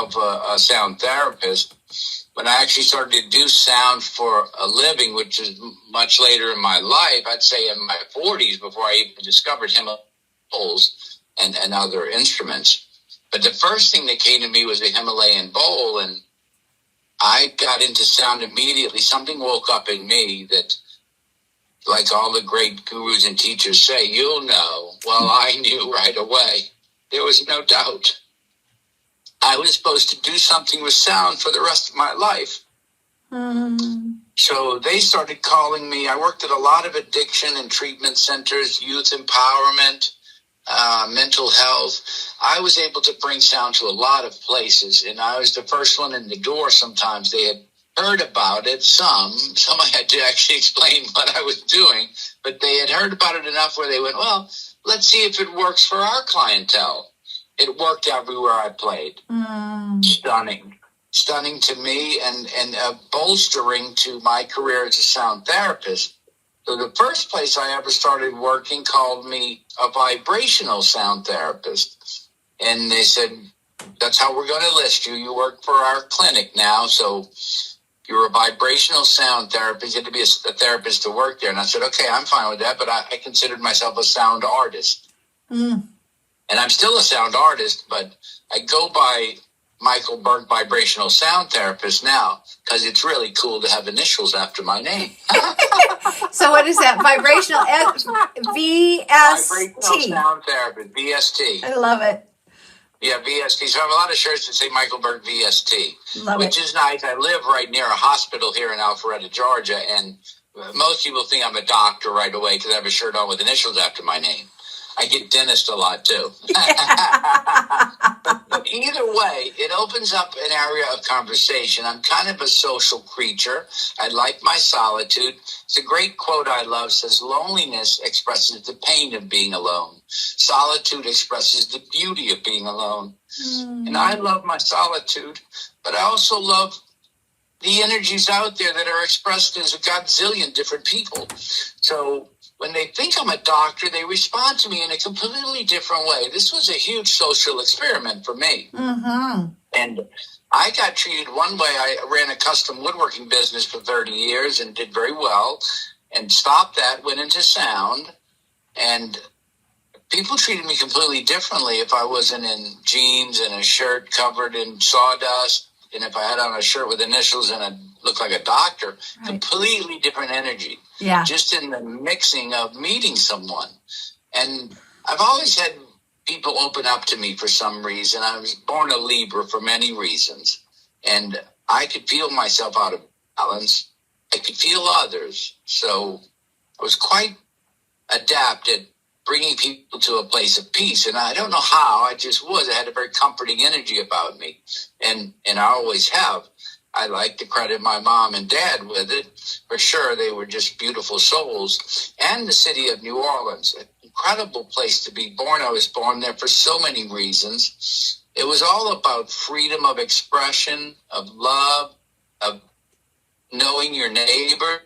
of a sound therapist. When I actually started to do sound for a living, which is much later in my life, I'd say in my 40s, before I even discovered Himalayas and other instruments. But the first thing that came to me was a Himalayan bowl, and I got into sound immediately. Something woke up in me that, like all the great gurus and teachers say, you'll know. Well, I knew right away. There was no doubt. I was supposed to do something with sound for the rest of my life. So they started calling me. I worked at a lot of addiction and treatment centers, youth empowerment, mental health. I was able to bring sound to a lot of places, and I was the first one in the door. Sometimes they had heard about it. Some I had to actually explain what I was doing, but they had heard about it enough where they went, well, let's see if it works for our clientele. It worked everywhere I played. Stunning to me, and bolstering to my career as a sound therapist. So the first place I ever started working called me a vibrational sound therapist. And they said, that's how we're going to list you. You work for our clinic now, so you're a vibrational sound therapist. You had to be a therapist to work there. And I said, okay, I'm fine with that, but I considered myself a sound artist. And I'm still a sound artist, but I go by Michael Burke, vibrational sound therapist now, because it's really cool to have initials after my name. So what is that? Vibrational VST. Vibrational sound therapist, VST. I love it. Yeah, VST. So I have a lot of shirts that say Michael Burke VST, which is nice. I live right near a hospital here in Alpharetta, Georgia, and most people think I'm a doctor right away because I have a shirt on with initials after my name. I get dentist a lot, too. but either way, it opens up an area of conversation. I'm kind of a social creature. I like my solitude. It's a great quote I love. Says, loneliness expresses the pain of being alone. Solitude expresses the beauty of being alone. And I love my solitude, but I also love the energies out there that are expressed as a godzillion different people. So when they think I'm a doctor, they respond to me in a completely different way. This was a huge social experiment for me. And I got treated one way. I ran a custom woodworking business for 30 years and did very well, and stopped that, went into sound, and people treated me completely differently if I wasn't in jeans and a shirt covered in sawdust, and if I had on a shirt with initials and I looked like a doctor. Completely different energy. Yeah. Just in the mixing of meeting someone. And I've always had people open up to me for some reason. I was born a Libra for many reasons. And I could feel myself out of balance. I could feel others. So I was quite adept at bringing people to a place of peace. And I don't know how, I just was. I had a very comforting energy about me. And I always have. I like to credit my mom and dad with it. For sure, they were just beautiful souls. And the city of New Orleans, an incredible place to be born. I was born there for so many reasons. It was all about freedom of expression, of love, of knowing your neighbor.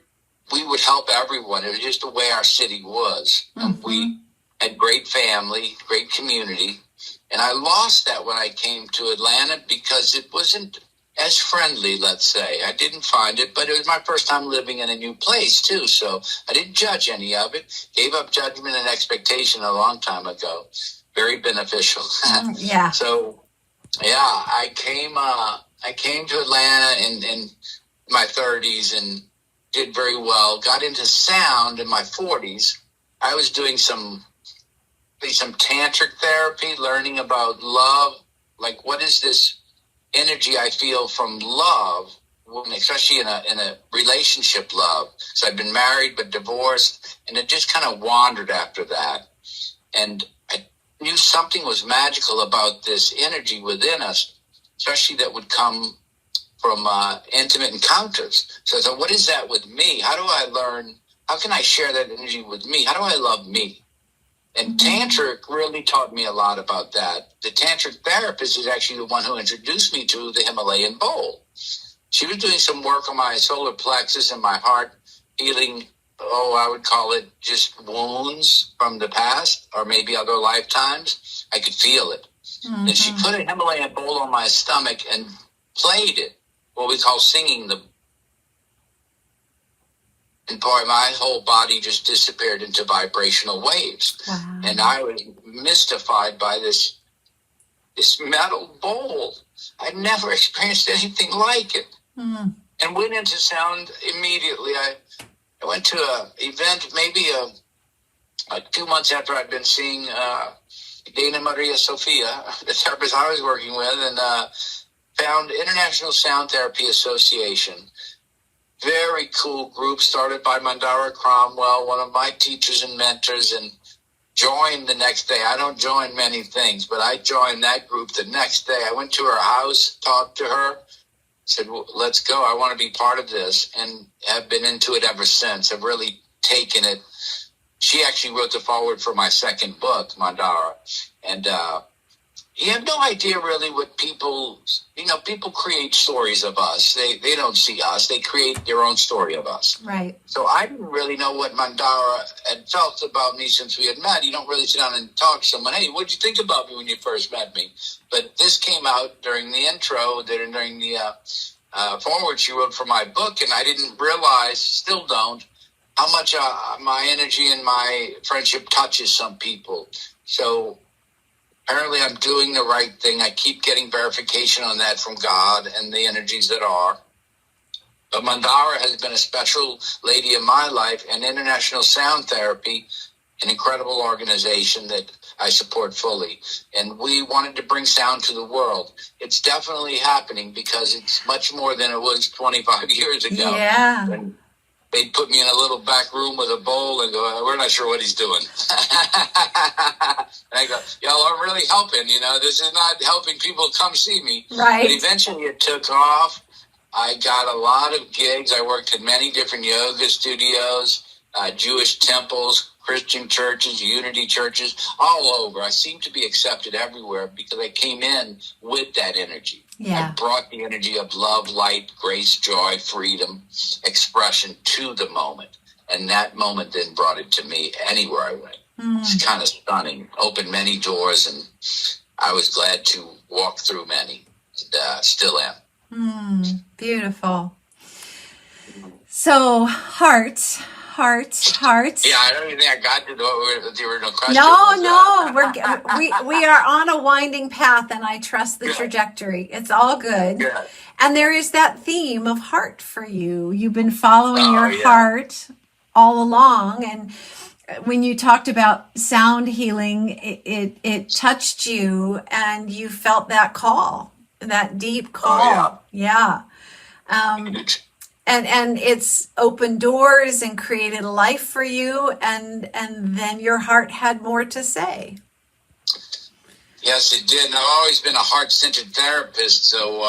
We would help everyone. It was just the way our city was. And we had great family, great community. And I lost that when I came to Atlanta because it wasn't as friendly, let's say. I didn't find it, but it was my first time living in a new place, too. So I didn't judge any of it. Gave up judgment and expectation a long time ago. Very beneficial. Yeah. So, yeah, I came to Atlanta in my 30s and did very well. Got into sound in my 40s. I was doing some tantric therapy, learning about love. Like, what is this energy I feel from love, especially in a relationship love? So I've been married but divorced, and it just kind of wandered after that. And I knew something was magical about this energy within us, especially that would come from intimate encounters. So I thought, what is that with me? How do I learn? How can I share that energy with me? How do I love me? And tantric really taught me a lot about that. The tantric therapist is actually the one who introduced me to the Himalayan bowl. She was doing some work on my solar plexus and my heart, healing, I would call it just wounds from the past or maybe other lifetimes. I could feel it. And she put a Himalayan bowl on my stomach and played it, what we call singing the. And my whole body just disappeared into vibrational waves. Wow. And I was mystified by this metal bowl. I'd never experienced anything like it. And went into sound immediately. I went to an event maybe like 2 months after I'd been seeing Dana Maria Sofia, the therapist I was working with, and found International Sound Therapy Association. Very cool group started by Mandara Cromwell, one of my teachers and mentors, and joined the next day. I don't join many things, but I joined that group the next day. I went to her house, talked to her, said, well, let's go. I want to be part of this, and have been into it ever since. I've really taken it. She actually wrote the foreword for my second book, Mandara. And you have no idea really what people create stories of us. They don't see us. They create their own story of us. Right. So I didn't really know what Mandara had felt about me since we had met. You don't really sit down and talk to someone, hey, what did you think about me when you first met me? But this came out during the intro, during the foreword she wrote for my book, and I didn't realize, still don't, how much my energy and my friendship touches some people. So apparently I'm doing the right thing. I keep getting verification on that from God and the energies that are. But Mandara has been a special lady in my life, and International Sound Therapy, an incredible organization that I support fully. And we wanted to bring sound to the world. It's definitely happening because it's much more than it was 25 years ago. Yeah. And they'd put me in a little back room with a bowl and go, we're not sure what he's doing. And I go, y'all aren't really helping, this is not helping people come see me. Right. But eventually it took off. I got a lot of gigs. I worked at many different yoga studios, Jewish temples, Christian churches, unity churches, all over. I seemed to be accepted everywhere because I came in with that energy. Yeah. I brought the energy of love, light, grace, joy, freedom, expression to the moment. And that moment then brought it to me anywhere I went. It's kind of stunning. Opened many doors, and I was glad to walk through many, and still am. Beautiful. So, hearts. Yeah, I don't even think I got to the original question. No, we are on a winding path, and I trust the trajectory. It's all good. And there is that theme of heart for you. You've been following your heart all along, and when you talked about sound healing, it touched you, and you felt that call, that deep call. Yeah. And it's opened doors and created a life for you, and then your heart had more to say. Yes, it did. And I've always been a heart-centered therapist, so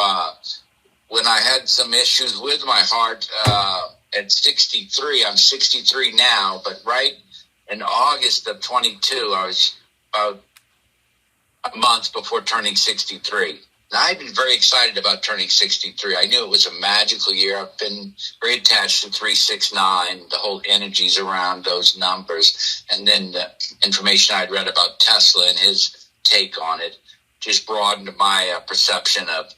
when I had some issues with my heart at 63, I'm 63 now, but right in August of 22, I was about a month before turning 63. Now, I've been very excited about turning 63. I knew it was a magical year. I've been very attached to 369, the whole energies around those numbers. And then the information I'd read about Tesla and his take on it just broadened my perception of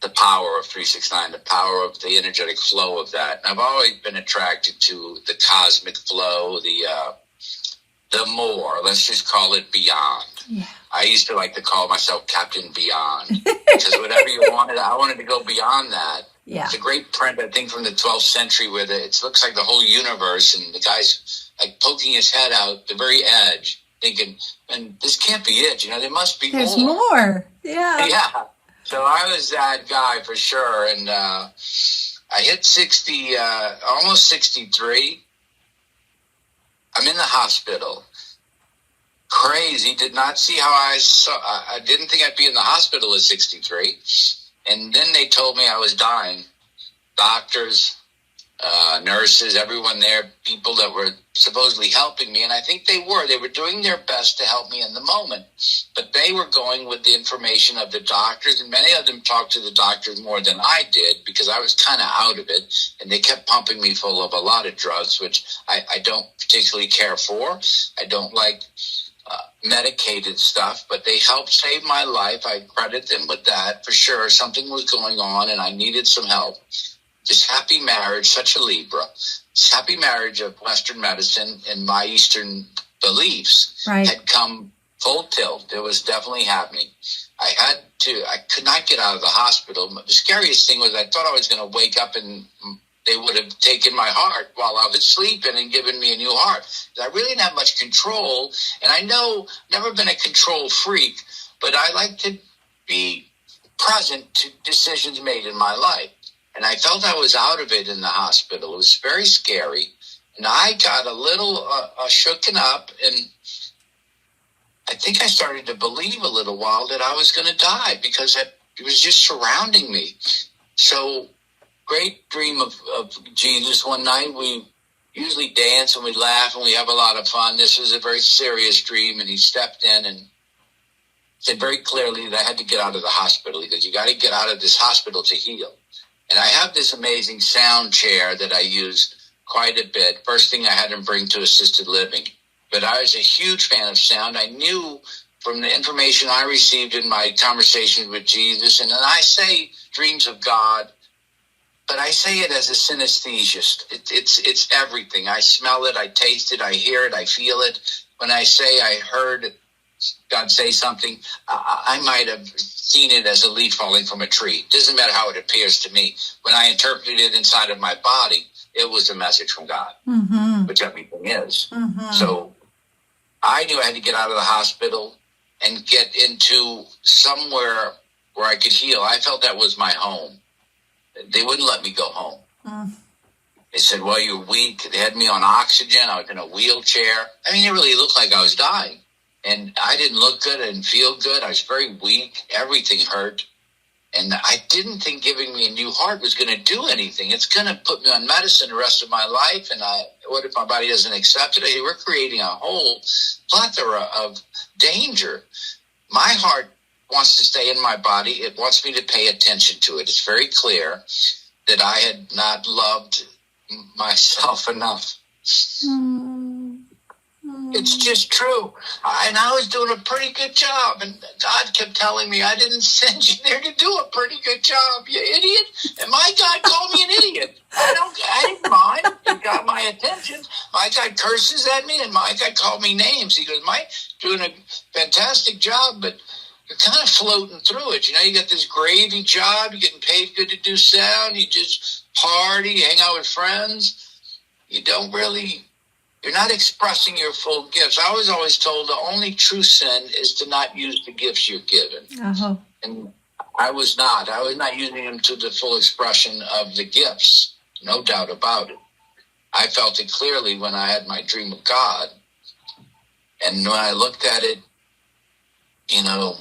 the power of 369, the power of the energetic flow of that. And I've always been attracted to the cosmic flow, the more, let's just call it beyond. Yeah. I used to like to call myself Captain Beyond because whatever you wanted, I wanted to go beyond that. Yeah. It's a great print, I think, from the 12th century where it looks like the whole universe, and the guy's like poking his head out the very edge, thinking, and this can't be it. There must be There's more. Yeah. Yeah. So I was that guy for sure. And I hit 60, almost 63. I'm in the hospital. Crazy. Did not see how I didn't think I'd be in the hospital at 63. And then they told me I was dying. Doctors, nurses, everyone there, people that were supposedly helping me. And I think they were. They were doing their best to help me in the moment. But they were going with the information of the doctors. And many of them talked to the doctors more than I did because I was kind of out of it. And they kept pumping me full of a lot of drugs, which I don't particularly care for. I don't like medicated stuff, but they helped save my life. I credit them with that for sure. Something was going on and I needed some help. This happy marriage, such a Libra, this happy marriage of Western medicine and my Eastern beliefs had come full tilt. It was definitely happening. I could not get out of the hospital. The scariest thing was I thought I was going to wake up and they would have taken my heart while I was sleeping and given me a new heart. I really didn't have much control. And I know never been a control freak, but I like to be present to decisions made in my life. And I felt I was out of it in the hospital. It was very scary. And I got a little shooken up, and I think I started to believe a little while that I was going to die because it was just surrounding me. So, great dream of Jesus. One night we usually dance and we laugh and we have a lot of fun. This was a very serious dream, and he stepped in and said very clearly that I had to get out of the hospital. He goes, you got to get out of this hospital to heal. And I have this amazing sound chair that I use quite a bit. First thing I had him bring to assisted living. But I was a huge fan of sound. I knew from the information I received in my conversations with Jesus, and then I say dreams of God, but I say it as a synesthesist. It's everything. I smell it, I taste it, I hear it, I feel it. When I say I heard God say something, I might have seen it as a leaf falling from a tree. It doesn't matter how it appears to me. When I interpreted it inside of my body, it was a message from God, which everything is. So I knew I had to get out of the hospital and get into somewhere where I could heal. I felt that was my home. They wouldn't let me go home. They said, well, you're weak. They had me on oxygen. I was in a wheelchair. I mean, it really looked like I was dying. And I didn't look good. I didn't feel good. I was very weak. Everything hurt. And I didn't think giving me a new heart was going to do anything. It's going to put me on medicine the rest of my life. And what if my body doesn't accept it? We're creating a whole plethora of danger. My heart wants to stay in my body. It wants me to pay attention to it. It's very clear that I had not loved myself enough. It's just true. And I was doing a pretty good job. And God kept telling me, I didn't send you there to do a pretty good job, you idiot. And my God called me an idiot. I didn't mind. He got my attention. My God curses at me, and my God called me names. He goes, Mike, doing a fantastic job, but you're kind of floating through it. You know, you got this gravy job. You're getting paid good to do sound. You just party, you hang out with friends. You're not expressing your full gifts. I was always told the only true sin is to not use the gifts you're given. And I was not. I was not using them to the full expression of the gifts. No doubt about it. I felt it clearly when I had my dream of God. And when I looked at it, you know,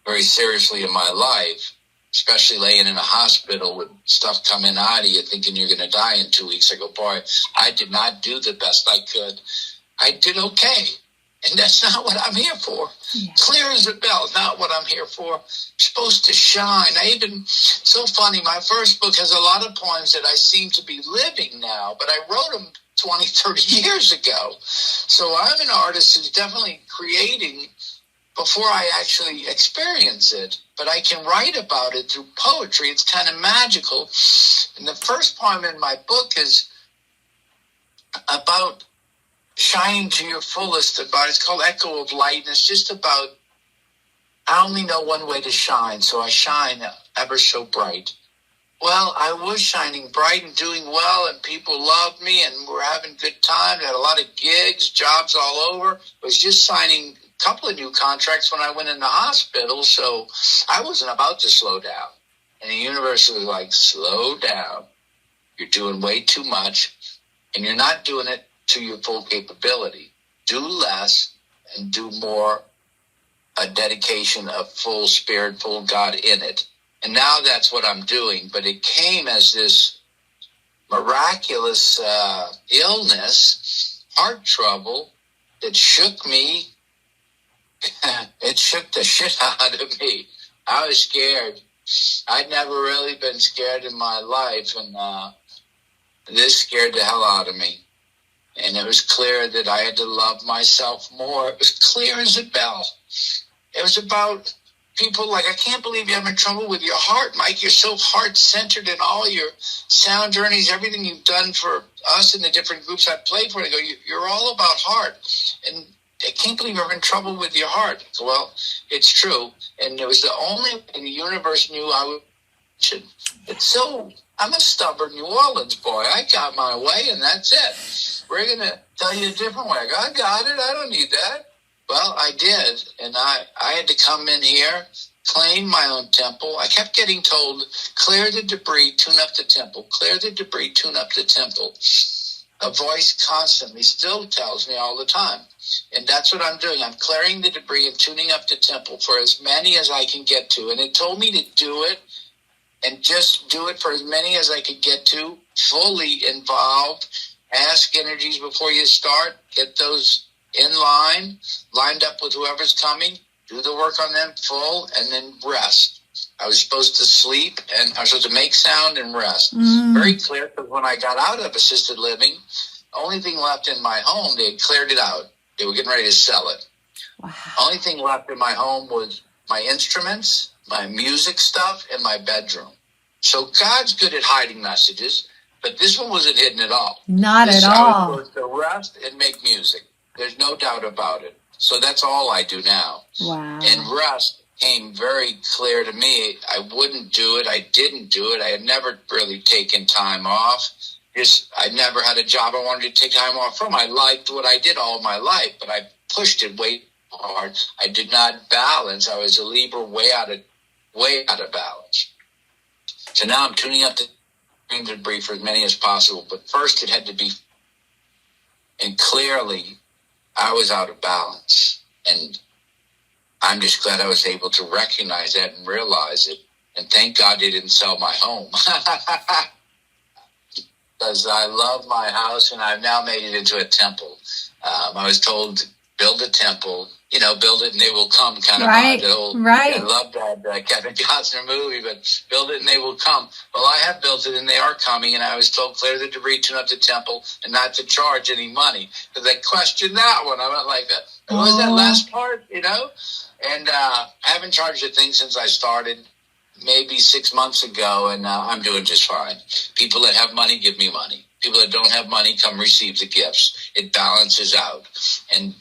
very seriously in my life, especially laying in a hospital with stuff coming out of you thinking you're going to die in 2 weeks. I go, boy, I did not do the best I could. I did okay. And that's not what I'm here for. Yeah. Clear as a bell, not what I'm here for. I'm supposed to shine. So funny, my first book has a lot of poems that I seem to be living now, but I wrote them 20, 30 years ago. So I'm an artist who's definitely creating before I actually experience it, but I can write about it through poetry. It's kind of magical. And the first poem in my book is about shining to your fullest. It's called Echo of Light, and it's just about, I only know one way to shine, so I shine ever so bright. Well, I was shining bright and doing well, and people loved me, and we're having a good time. I had a lot of gigs, jobs all over. I was just signing couple of new contracts when I went in the hospital, so I wasn't about to slow down. And the universe was like, slow down. You're doing way too much, and you're not doing it to your full capability. Do less and do more, a dedication of full spirit, full God in it. And now that's what I'm doing, but it came as this miraculous illness, heart trouble, that shook me. It shook the shit out of me. I was scared. I'd never really been scared in my life, and this scared the hell out of me. And it was clear that I had to love myself more. It was clear as a bell. It was about people like, I can't believe you're having trouble with your heart, Mike. You're so heart-centered in all your sound journeys, everything you've done for us in the different groups I've played for. I go, you're all about heart. And I can't believe you're having trouble with your heart. I go, well, it's true. And it was the only thing the universe knew I would mention. It's so, I'm a stubborn New Orleans boy. I got my way, and that's it. We're going to tell you a different way. I go, I got it. I don't need that. Well, I did, and I had to come in here, claim my own temple. I kept getting told, clear the debris, tune up the temple. Clear the debris, tune up the temple. A voice constantly still tells me all the time. And that's what I'm doing. I'm clearing the debris and tuning up the temple for as many as I can get to. And it told me to do it and just do it for as many as I could get to, fully involved. Ask energies before you start. Get those in line, lined up with whoever's coming, do the work on them full, and then rest. I was supposed to sleep, and I was supposed to make sound and rest. Very clear, because when I got out of assisted living, the only thing left in my home, they had cleared it out. They were getting ready to sell it. Wow. Only thing left in my home was my instruments, my music stuff, and my bedroom. So God's good at hiding messages, but this one wasn't hidden at all. Not at all. I was supposed to rest and make music. There's no doubt about it. So that's all I do now. Wow. And rest came very clear to me. I wouldn't do it. I didn't do it. I had never really taken time off. I never had a job I wanted to take time off from. I liked what I did all my life, but I pushed it way hard. I did not balance. I was a Libra way out of balance. So now I'm tuning up the debris for as many as possible. But first it had to be, and clearly I was out of balance, and I'm just glad I was able to recognize that and realize it. And thank God they didn't sell my home, because I love my house, and I've now made it into a temple. I was told, build a temple, build it and they will come kind of right. I love that Kevin Costner movie, but build it and they will come. Well, I have built it and they are coming, and I was told, clear the debris, tune up the temple, and not to charge any money. Because I questioned that one. I went like that. What was that last part, And I haven't charged a thing since I started, maybe 6 months ago, and I'm doing just fine. People that have money, give me money. People that don't have money, come receive the gifts. It balances out. And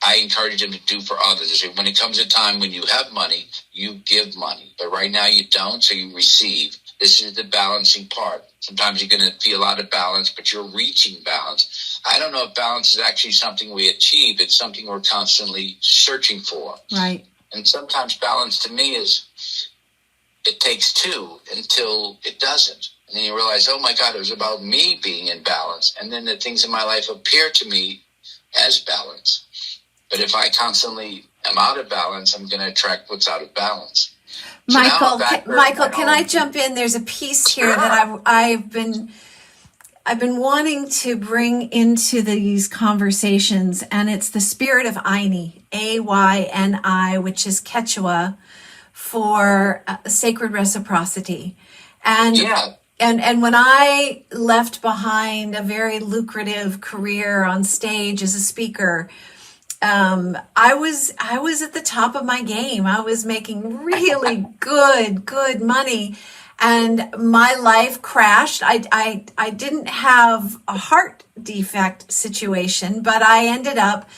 I encourage them to do for others. When it comes a time when you have money, you give money. But right now you don't, so you receive. This is the balancing part. Sometimes you're going to feel out of balance, but you're reaching balance. I don't know if balance is actually something we achieve. It's something we're constantly searching for. Right. And sometimes balance to me is, it takes two until it doesn't. And then you realize, oh my God, it was about me being in balance. And then the things in my life appear to me as balance. But if I constantly am out of balance, I'm going to attract what's out of balance. So Michael, can I jump in? There's a piece here that I've been wanting to bring into these conversations, and it's the spirit of Ayni, Ayni, which is Quechua for sacred reciprocity. And when I left behind a very lucrative career on stage as a speaker, I was at the top of my game. I was making really good money, and my life crashed. I didn't have a heart defect situation, but I ended up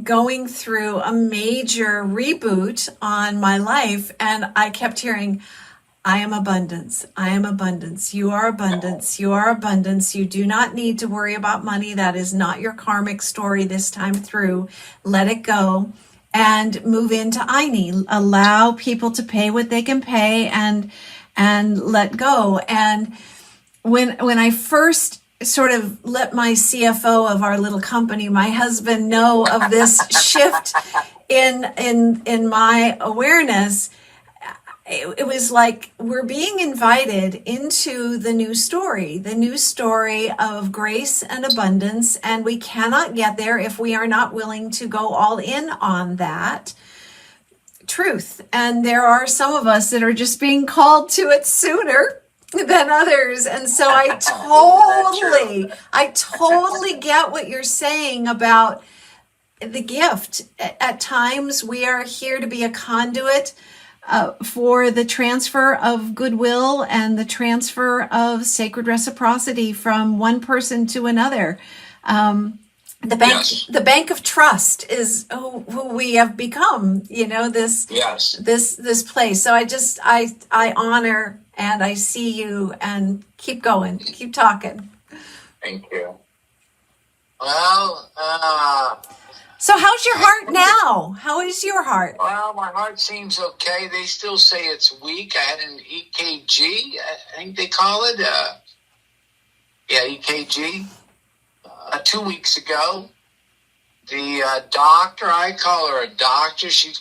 going through a major reboot on my life, and I kept hearing, I am abundance. I am abundance. You are abundance. You are abundance. You do not need to worry about money. That is not your karmic story this time through. Let it go and move into Ayni. Allow people to pay what they can pay and let go. And when I first sort of let my CFO of our little company, my husband, know of this shift in my awareness, it was like we're being invited into the new story of grace and abundance, and we cannot get there if we are not willing to go all in on that truth. And there are some of us that are just being called to it sooner than others. And so I totally get what you're saying about the gift. At times we are here to be a conduit for the transfer of goodwill and the transfer of sacred reciprocity from one person to another. The bank of trust is who we have become, this place. So I honor and I see you, and keep going, keep talking. Thank you. Well, so how's your heart now? How is your heart? Well, my heart seems okay. They still say it's weak. I had an EKG, I think they call it. EKG. 2 weeks ago. The doctor, I call her a doctor, she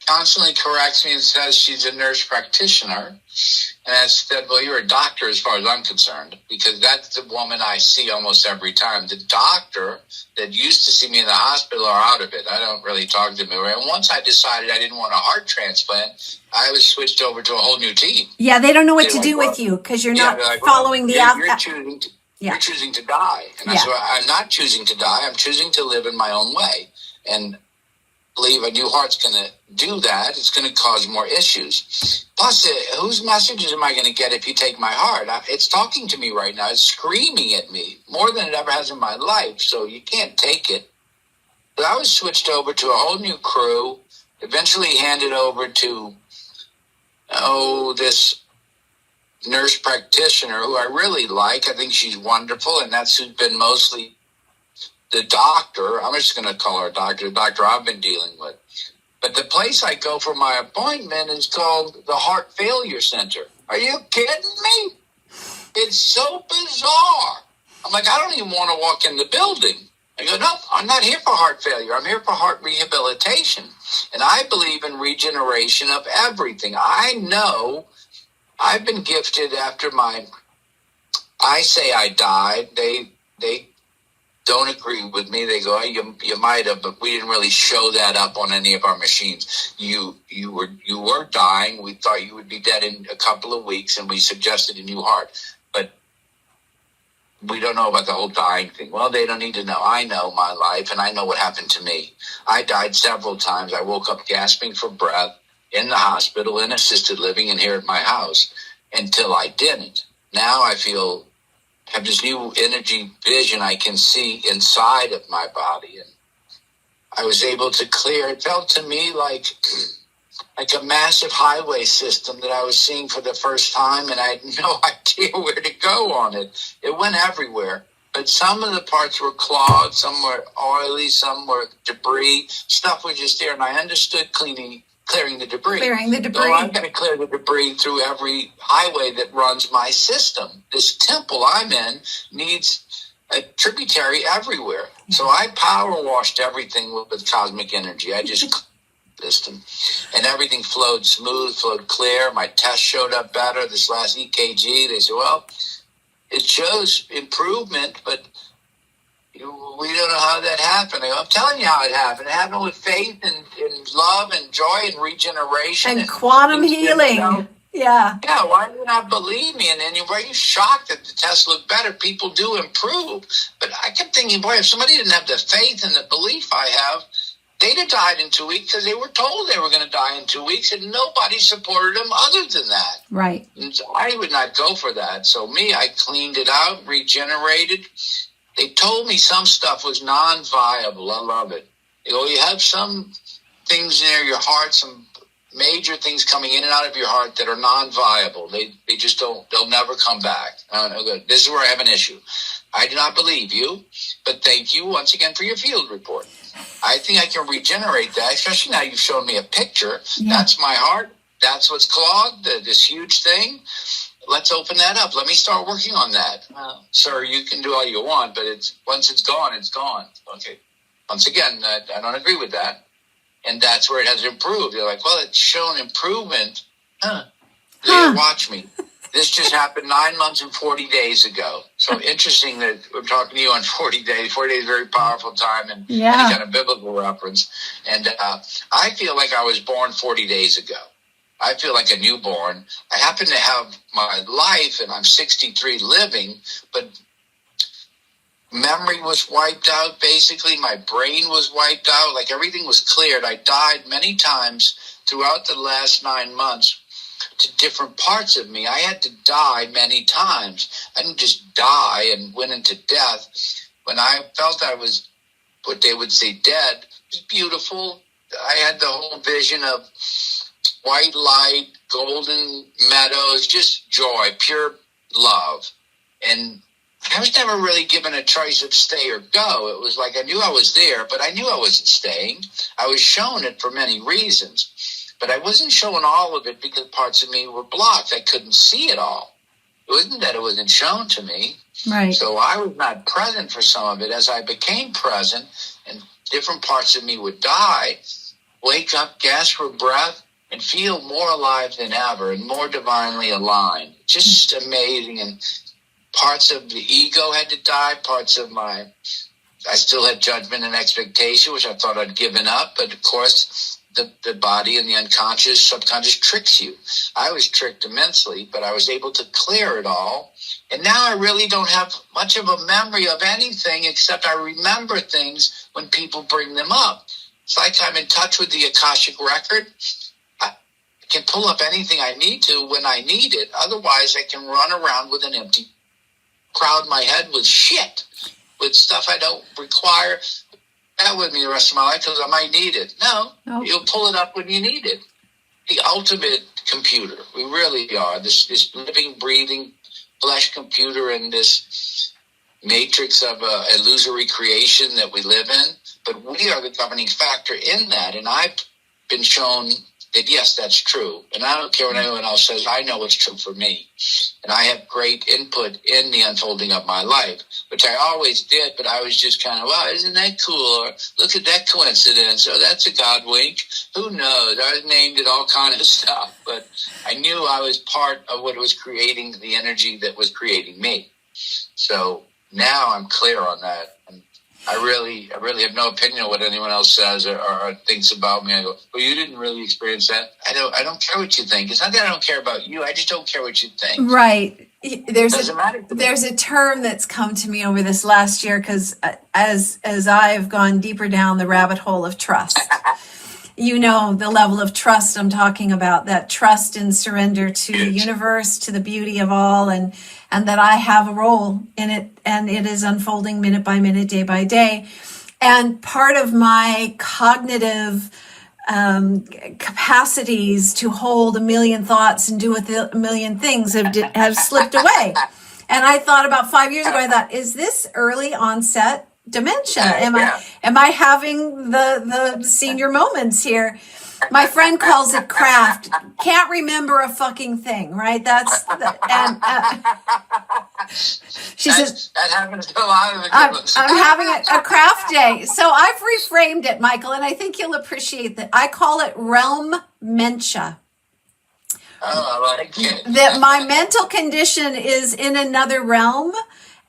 constantly corrects me and says she's a nurse practitioner. And I said, well, you're a doctor as far as I'm concerned, because that's the woman I see almost every time. The doctor that used to see me in the hospital are out of it. I don't really talk to them. And once I decided I didn't want a heart transplant, I was switched over to a whole new team. Yeah, they don't know what to do with you because you're not following the You're choosing to die. And I said, I'm not choosing to die. I'm choosing to live in my own way. And believe a new heart's going to do that. It's going to cause more issues. Plus, whose messages am I going to get if you take my heart? It's talking to me right now. It's screaming at me more than it ever has in my life. So you can't take it. But I was switched over to a whole new crew, eventually handed over to, this nurse practitioner who I really like. I think she's wonderful, and that's who's been mostly the doctor. I'm just going to call her the doctor I've been dealing with. But the place I go for my appointment is called the Heart Failure Center. Are you kidding me? It's so bizarre. I'm like, I don't even want to walk in the building. I go, no, I'm not here for heart failure. I'm here for heart rehabilitation. And I believe in regeneration of everything. I know I've been gifted after I say I died. They don't agree with me. They go, you might have, but we didn't really show that up on any of our machines. You were dying. We thought you would be dead in a couple of weeks, and we suggested a new heart. But we don't know about the whole dying thing. Well, they don't need to know. I know my life, and I know what happened to me. I died several times. I woke up gasping for breath in the hospital, in assisted living, and here at my house until I didn't. Now I have this new energy vision. I can see inside of my body, and I was able to clear. It felt to me like a massive highway system that I was seeing for the first time, and I had no idea where to go on it. It went everywhere, but some of the parts were clogged, some were oily, some were debris. Stuff was just there, and I understood clearing the debris. So I'm going to clear the debris through every highway that runs my system. This temple I'm in needs a tributary everywhere. So I power washed everything with cosmic energy. I just system, and everything flowed smooth, flowed clear. My test showed up better. This last EKG, they said, well, it shows improvement, but we don't know how that happened. I'm telling you how it happened. It happened with faith and love and joy and regeneration. And quantum healing. Yeah. Yeah, why do you not believe me? And then were you shocked that the tests look better? People do improve. But I kept thinking, boy, if somebody didn't have the faith and the belief I have, they'd have died in 2 weeks because they were told they were going to die in 2 weeks, and nobody supported them other than that. Right. And so I would not go for that. So I cleaned it out, regenerated. They told me some stuff was non-viable. I love it. They go, you have some things near your heart, some major things coming in and out of your heart that are non-viable. They just they'll never come back. This is where I have an issue. I do not believe you, but thank you once again for your field report. I think I can regenerate that, especially now you've shown me a picture. Yeah. That's my heart. That's what's clogged, this huge thing. Let's open that up. Let me start working on that. Sir, you can do all you want, but once it's gone, it's gone. Okay. Once again, I don't agree with that. And that's where it has improved. They're like, well, it's shown improvement. Watch me. This just happened 9 months and 40 days ago. So interesting that I'm talking to you on 40 days. 40 days is a very powerful time and any kind of biblical reference. And I feel like I was born 40 days ago. I feel like a newborn. I happen to have my life, and I'm 63 living, but memory was wiped out, basically. My brain was wiped out. Like, everything was cleared. I died many times throughout the last 9 months to different parts of me. I had to die many times. I didn't just die and went into death. When I felt I was what they would say dead, it was beautiful. I had the whole vision of white light, golden meadows, just joy, pure love. And I was never really given a choice of stay or go. It was like I knew I was there, but I knew I wasn't staying. I was shown it for many reasons. But I wasn't showing all of it because parts of me were blocked. I couldn't see it all. It wasn't that it wasn't shown to me. Right. So I was not present for some of it. As I became present and different parts of me would die, wake up, gasp for breath, and feel more alive than ever and more divinely aligned. Just amazing. And parts of the ego had to die, parts of I still had judgment and expectation, which I thought I'd given up. But of course, the body and the unconscious, subconscious tricks you. I was tricked immensely, but I was able to clear it all. And now I really don't have much of a memory of anything, except I remember things when people bring them up. It's like I'm in touch with the Akashic record. I can pull up anything I need to when I need it. Otherwise, I can run around with an empty, crowd my head with shit, with stuff I don't require. That with me the rest of my life because I might need it. No, You'll pull it up when you need it. The ultimate computer. We really are. This living, breathing flesh computer in this matrix of illusory creation that we live in. But we are the governing factor in that. And I've been shown that, yes, that's true. And I don't care what anyone else says. I know it's true for me. And I have great input in the unfolding of my life, which I always did, but I was just kind of, wow, isn't that cool? Or look at that coincidence. Or that's a God wink. Who knows? I named it all kind of stuff. But I knew I was part of what was creating the energy that was creating me. So now I'm clear on that. And I really have no opinion on what anyone else says or thinks about me. I go, well, you didn't really experience that. I don't care what you think. It's not that I don't care about you. I just don't care what you think. Right. There's a term that's come to me over this last year because as I've gone deeper down the rabbit hole of trust, you know, the level of trust I'm talking about, that trust and surrender to the universe, to the beauty of all, and that I have a role in it, and it is unfolding minute by minute, day by day. And part of my cognitive capacities to hold a million thoughts and do a million things have slipped away. And I thought about 5 years ago, I thought, is this early onset dementia? Am I having the senior moments here? My friend calls it craft. Can't remember a fucking thing, right? She says that happens to a lot of the I'm having a craft day. So I've reframed it, Michael, and I think you'll appreciate that. I call it realm-mentia. Oh, I like it. That my mental condition is in another realm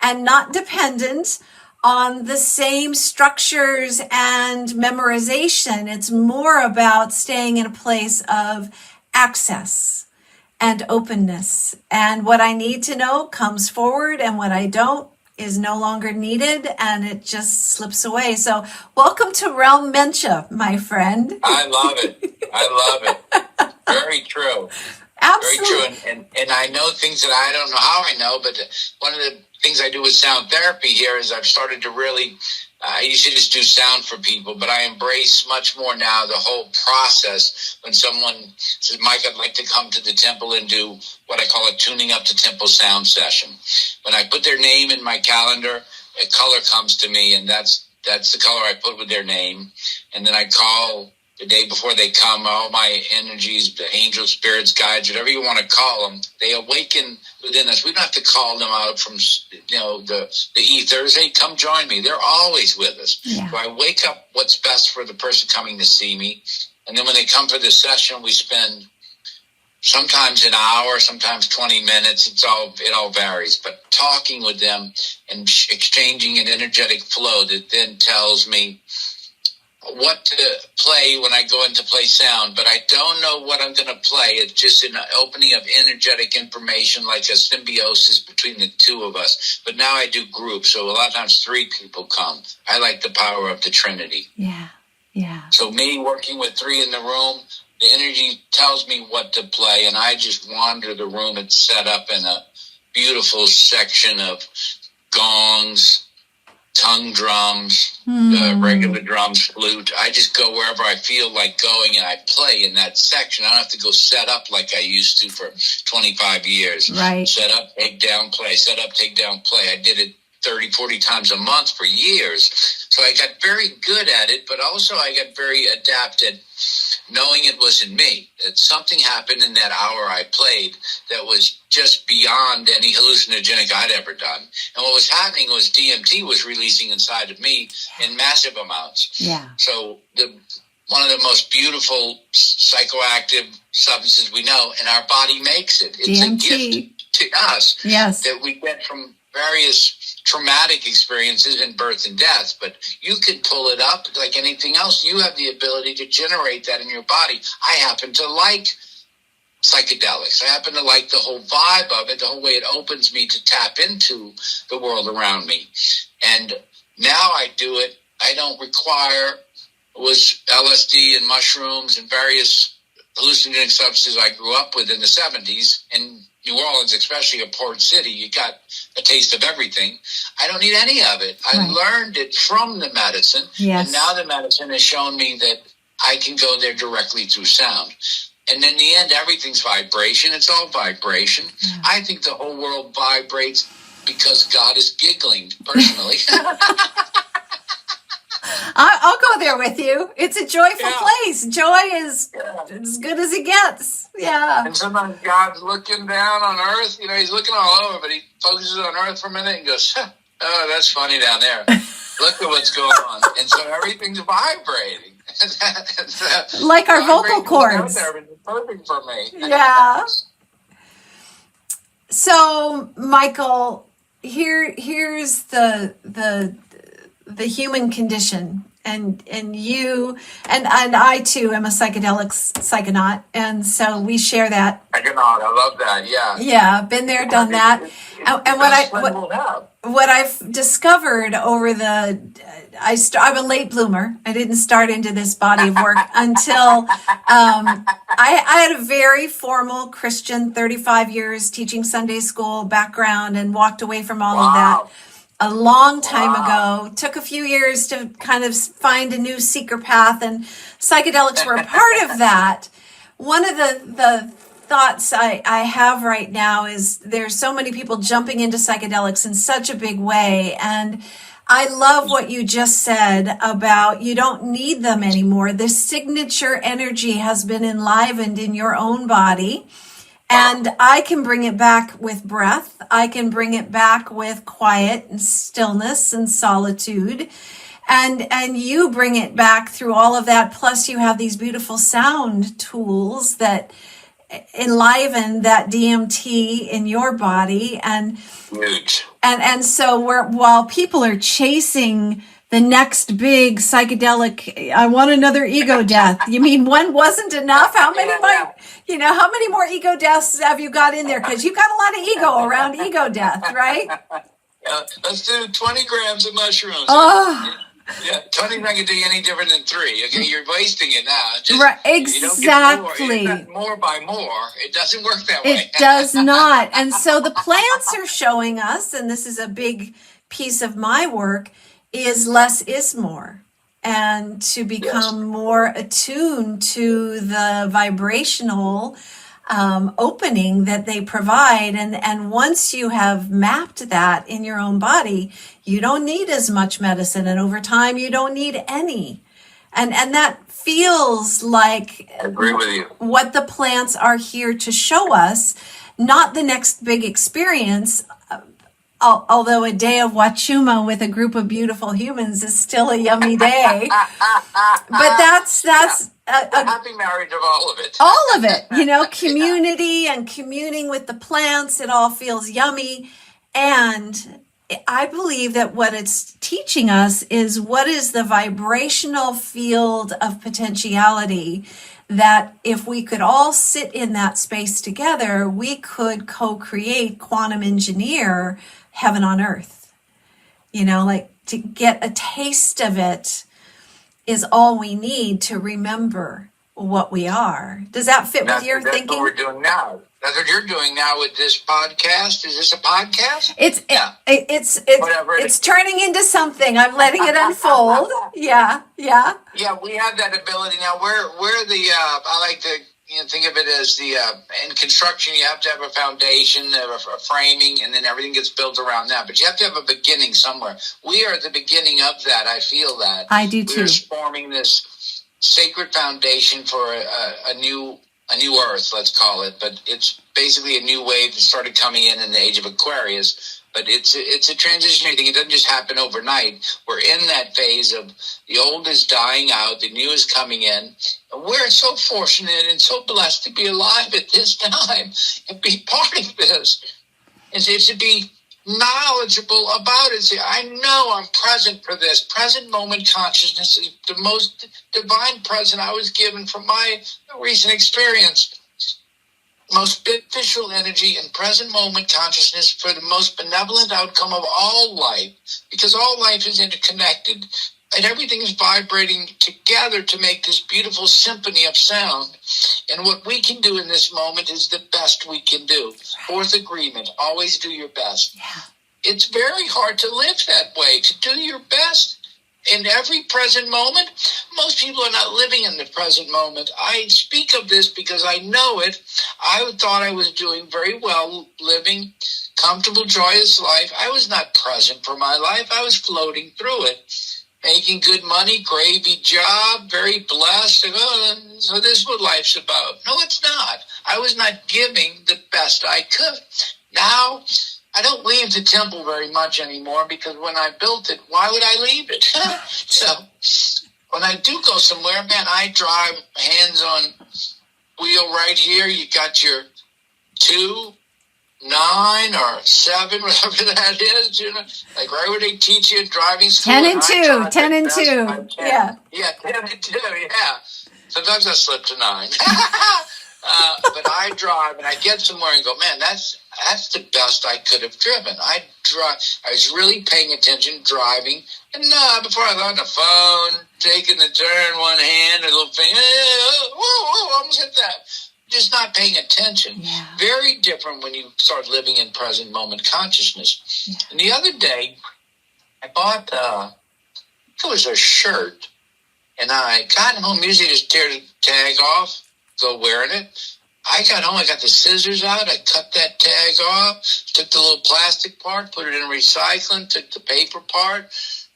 and not dependent on the same structures and memorization. It's more about staying in a place of access and openness. And what I need to know comes forward, and what I don't is no longer needed, and it just slips away. So welcome to realm-mentia, my friend. I love it. Very true. Absolutely. Very true. And I know things that I don't know how I know, but one of the things I do with sound therapy here is I've started to really, I used to just do sound for people, but I embrace much more now the whole process. When someone says, Mike, I'd like to come to the temple and do what I call a tuning up to temple sound session. When I put their name in my calendar, a color comes to me, and that's the color I put with their name. And then I call the day before they come, all my energies, the angels, spirits, guides, whatever you want to call them, they awaken within us. We don't have to call them out from, the ethers. Hey, come join me. They're always with us. Yeah. So I wake up what's best for the person coming to see me. And then when they come for this session, we spend sometimes an hour, sometimes 20 minutes. It all varies. But talking with them and exchanging an energetic flow that then tells me what to play when I go into play sound, but I don't know what I'm going to play. It's just an opening of energetic information, like a symbiosis between the two of us. But now I do groups, so a lot of times 3 people come. I like the power of the Trinity. Yeah, yeah. So me working with 3 in the room, the energy tells me what to play, and I just wander the room. It's set up in a beautiful section of gongs, tongue drums, regular drums, flute. I just go wherever I feel like going, and I play in that section. I don't have to go set up like I used to for 25 years. Right. Set up, take down, play. Set up, take down, play. I did it 30, 40 times a month for years. So I got very good at it, but also I got very adapted, knowing it wasn't me. That something happened in that hour I played that was just beyond any hallucinogenic I'd ever done. And what was happening was DMT was releasing inside of me in massive amounts. Yeah. So one of the most beautiful psychoactive substances we know, and our body makes it. It's DMT. A gift to us that we get from various traumatic experiences in birth and death, but you can pull it up like anything else. You have the ability to generate that in your body. I happen to like psychedelics. I happen to like the whole vibe of it, the whole way it opens me to tap into the world around me. And now I do it. I don't require was LSD and mushrooms and various hallucinogenic substances I grew up with in the 70s. In New Orleans, especially a port city, you got a taste of everything. I don't need any of it. I learned it from the medicine. Yes. And now the medicine has shown me that I can go there directly through sound. And in the end, everything's vibration. It's all vibration. Yeah. I think the whole world vibrates because God is giggling, personally. I'll go there with you. It's a joyful place. Joy is as good as it gets. Yeah. And sometimes God's looking down on earth. You know, he's looking all over, but he focuses on earth for a minute and goes, oh, that's funny down there. Look at what's going on. And so everything's vibrating. Like our vocal cords. It's perfect for me. Yeah. So, Michael, here's the human condition, and you and I too am a psychonaut, and so we share that. Psychonaut, I love that. Yeah, been there, done that. And what I've discovered over I'm a late bloomer. I didn't start into this body of work until I had a very formal Christian 35 years teaching Sunday school background and walked away from all of that a long time ago. Took a few years to kind of find a new seeker path, and psychedelics were a part of that. One of the thoughts I have right now is there's so many people jumping into psychedelics in such a big way, and I love what you just said about you don't need them anymore. The signature energy has been enlivened in your own body. And I can bring it back with breath. I can bring it back with quiet and stillness and solitude. And you bring it back through all of that. Plus you have these beautiful sound tools that enliven that DMT in your body. And so while people are chasing the next big psychedelic, I want another ego death. You mean one wasn't enough? How many how many more ego deaths have you got in there? Because you've got a lot of ego around ego death, right? Let's do 20 grams of mushrooms. Oh. Yeah, 20's not going to do you any different than 3. Okay, you're wasting it now. Right, exactly. You don't get more by more. It doesn't work that way. It does not. And so the plants are showing us, and this is a big piece of my work, is less is more. And to become more attuned to the vibrational opening that they provide. And once you have mapped that in your own body, you don't need as much medicine. And over time, you don't need any. And that feels like I agree with you. What the plants are here to show us, not the next big experience. Although a day of Jojima with a group of beautiful humans is still a yummy day. But that's a happy marriage of all of it. All of it, community and communing with the plants. It all feels yummy. And I believe that what it's teaching us is what is the vibrational field of potentiality that if we could all sit in that space together, we could co-create, quantum engineer heaven on earth. Like to get a taste of it is all we need to remember what we are. Does that fit with your thinking? That's what we're doing now. That's what you're doing now with this podcast. Is this a podcast? It's turning into something. I'm letting it unfold. Yeah. Yeah, we have that ability now. We're the I like to think of it as the in construction you have to have a foundation, a framing, and then everything gets built around that. But you have to have a beginning somewhere. We are at the beginning of that. I feel that. I do too. We're forming this sacred foundation for a new Earth, let's call it. But it's basically a new wave that started coming in the age of Aquarius. But it's a transitionary thing. It doesn't just happen overnight. We're in that phase of the old is dying out, the new is coming in. And we're so fortunate and so blessed to be alive at this time and be part of this. And to be knowledgeable about it. Say, I know I'm present for this. Present moment consciousness is the most divine present I was given from my recent experience. Most beneficial energy and present moment consciousness for the most benevolent outcome of all life, because all life is interconnected and everything is vibrating together to make this beautiful symphony of sound. And what we can do in this moment is the best we can do. Fourth agreement, always do your best. Yeah. It's very hard to live that way, to do your best. In every present moment, most people are not living in the present moment. I speak of this because I know it. I thought I was doing very well, living comfortable, joyous life. I was not present for my life. I was floating through it, making good money, gravy job, very blessed. So this is what life's about. No, it's not. I was not giving the best I could. Now, I don't leave the temple very much anymore because when I built it, why would I leave it? So when I do go somewhere, man, I drive hands on wheel right here. You got your 2, 9, or 7, whatever that is. Like right where they teach you in driving school. 10 and 2, 10 and 2. Yeah. Yeah, 10 and 2, yeah. Sometimes I slip to 9. But I drive and I get somewhere and go, man, that's the best I could have driven. I was really paying attention, driving, and before I got on the phone, taking the turn, one hand, a little thing, whoa, almost hit that. Just not paying attention. Yeah. Very different when you start living in present moment consciousness. Yeah. And the other day, I bought, it was a shirt, and I got home, usually just tear the tag off, go wearing it. I got home, I got the scissors out, I cut that tag off, took the little plastic part, put it in recycling, took the paper part,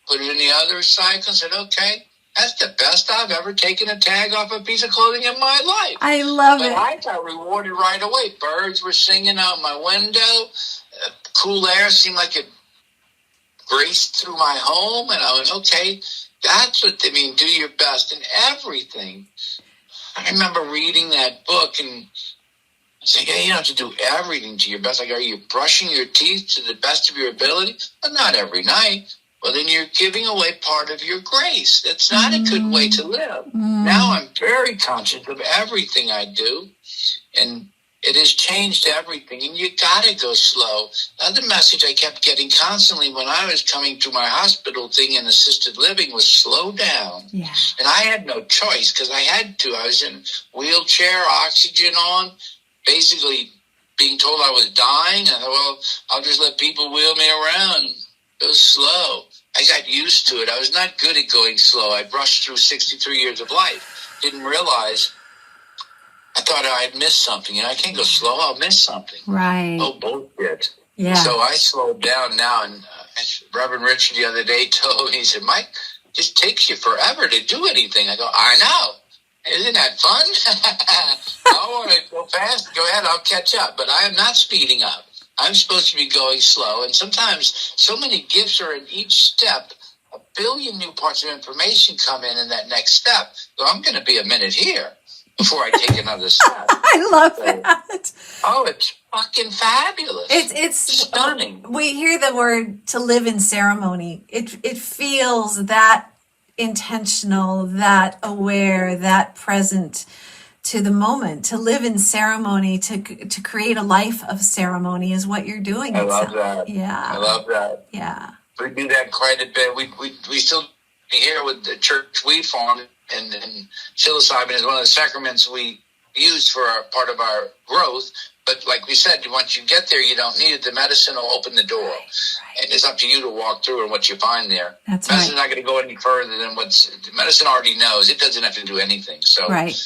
put it in the other recycling, said, okay, that's the best I've ever taken a tag off a piece of clothing in my life. I love it. I got rewarded right away. Birds were singing out my window. Cool air seemed like it raced through my home, and I went, okay, that's what they mean, do your best in everything. I remember reading that book and saying, hey, you don't have to do everything to your best. Like, are you brushing your teeth to the best of your ability? Well, not every night. Well, then you're giving away part of your grace. That's not a good way to live. Now I'm very conscious of everything I do, and it has changed everything, and you got to go slow. Another message I kept getting constantly when I was coming to my hospital thing in assisted living was slow down. Yeah. And I had no choice because I had to. I was in wheelchair, oxygen on, basically being told I was dying. I thought, well, I'll just let people wheel me around. It was slow. I got used to it. I was not good at going slow. I rushed through 63 years of life. Didn't realize. I thought I'd miss something, and I can't go slow. I'll miss something. Right. Oh, bullshit. Yeah. So I slowed down now, and Reverend Richard the other day told me, he said, Mike, it just takes you forever to do anything. I go, I know. Isn't that fun? I want to go fast. Go ahead, I'll catch up. But I am not speeding up. I'm supposed to be going slow, and sometimes so many gifts are in each step. A billion new parts of information come in that next step. So I'm going to be a minute here. before I take another step. I love that. Oh, it's fucking fabulous. It's stunning. We hear the word to live in ceremony. It feels that intentional, that aware, that present to the moment. To live in ceremony, to create a life of ceremony is what you're doing. I love that. Yeah. I love that. Yeah. We do that quite a bit. We still here with the church we formed, and psilocybin is one of the sacraments we use for part of our growth. But like we said, once you get there, you don't need it. The medicine will open the door. Right. And it's up to you to walk through and what you find there. That's medicine's right. not going to go any further than the medicine already knows. It doesn't have to do anything. So right.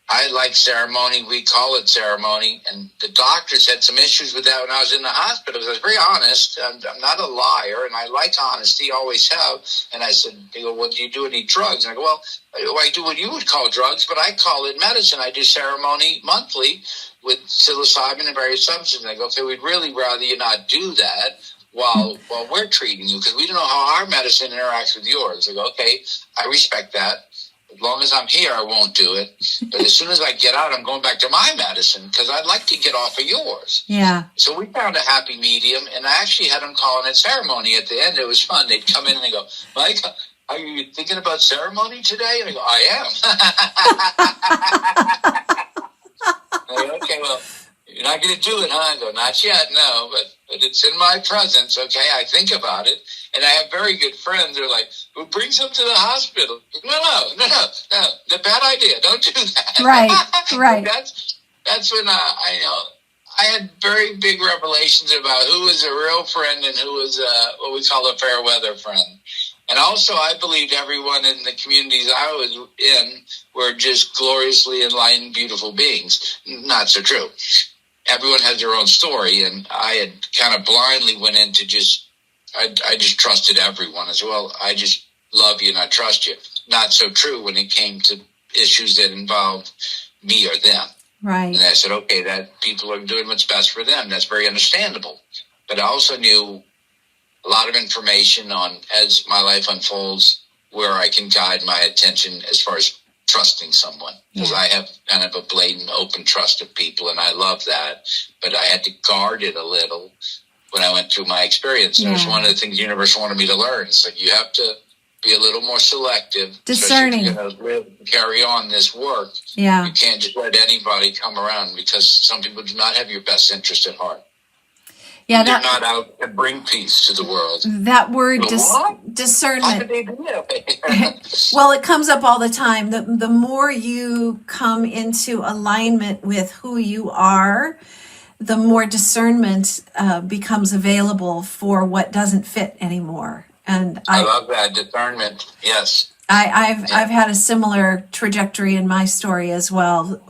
I like ceremony. We call it ceremony. And the doctors had some issues with that when I was in the hospital. I was very honest. I'm not a liar, and I like honesty, always have. And I said, they go, well, do you do any drugs? And I go, well, I do what you would call drugs, but I call it medicine. I do ceremony monthly with psilocybin and various substances. And I go, okay, we'd really rather you not do that while we're treating you, because we don't know how our medicine interacts with yours. I go, okay, I respect that. As long as I'm here, I won't do it. But as soon as I get out, I'm going back to my medicine because I'd like to get off of yours. Yeah. So we found a happy medium, and I actually had them calling it ceremony at the end. It was fun. They'd come in and they go, Mike, are you thinking about ceremony today? And I go, I am. I go, okay, well, you're not going to do it, huh? I go, not yet, no, but it's in my presence, okay? I think about it. And I have very good friends who are like, who brings them to the hospital? No. The bad idea. Don't do that. Right. That's when I had very big revelations about who was a real friend and who was what we call a fair weather friend. And also, I believed everyone in the communities I was in were just gloriously enlightened, beautiful beings. Not so true. Everyone has their own story, and I had kind of blindly went into I just trusted everyone as well. I just love you and I trust you. Not so true when it came to issues that involved me or them. Right. And I said, okay, that people are doing what's best for them. That's very understandable. But I also knew a lot of information on, as my life unfolds, where I can guide my attention as far as trusting someone. Because I have kind of a blatant, open trust of people, and I love that. But I had to guard it a little when I went through my experience. Yeah. It was one of the things the universe wanted me to learn. So you have to be a little more selective. Discerning. If you're going to carry on this work. Yeah. You can't just let anybody come around, because some people do not have your best interest at heart. Yeah, they're not out to bring peace to the world. That word discernment. How did they do that? Well, it comes up all the time. The more you come into alignment with who you are, the more discernment becomes available for what doesn't fit anymore. And I love that discernment. Yes. I've had a similar trajectory in my story as well.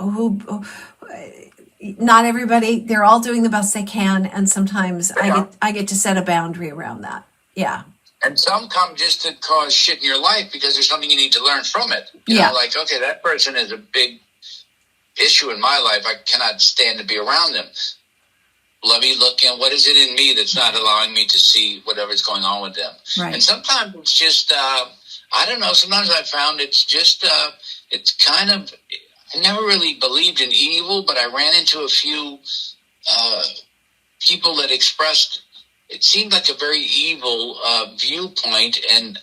Not everybody, they're all doing the best they can, and sometimes I get to set a boundary around that. Yeah. And some come just to cause shit in your life because there's something you need to learn from it. You know, like, okay, that person is a big issue in my life. I cannot stand to be around them. Let me look in, what is it in me that's not allowing me to see whatever's going on with them? Right. And sometimes it's just, I don't know, sometimes I found it's just, it's kind of, I never really believed in evil, but I ran into a few people that expressed, it seemed like a very evil viewpoint and